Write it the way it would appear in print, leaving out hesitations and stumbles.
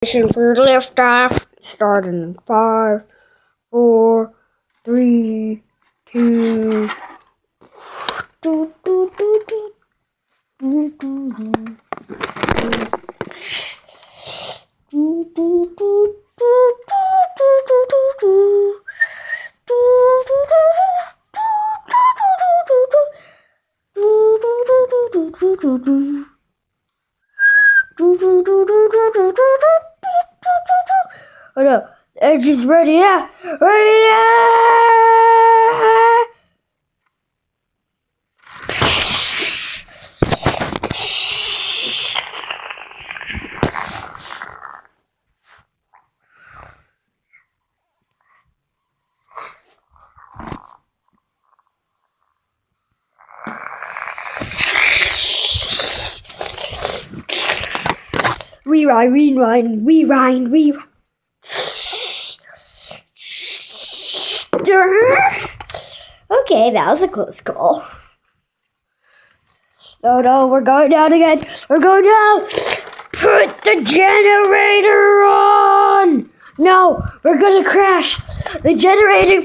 For liftoff, starting in 5, 4, 3, 2. Do, do, do, do. Do, do, do. Do, do, do, do, do, do, do, do. Do, do, do, do, do, do, do, do, do, do, do, do, do. Do, do, do, do, do, do, do, do. Oh no, the egg is ready, yeah! Ready, yeah! Rewind. Okay, that was a close call. No, we're going down again. We're going down. Put the generator on. No, we're gonna crash. The generator.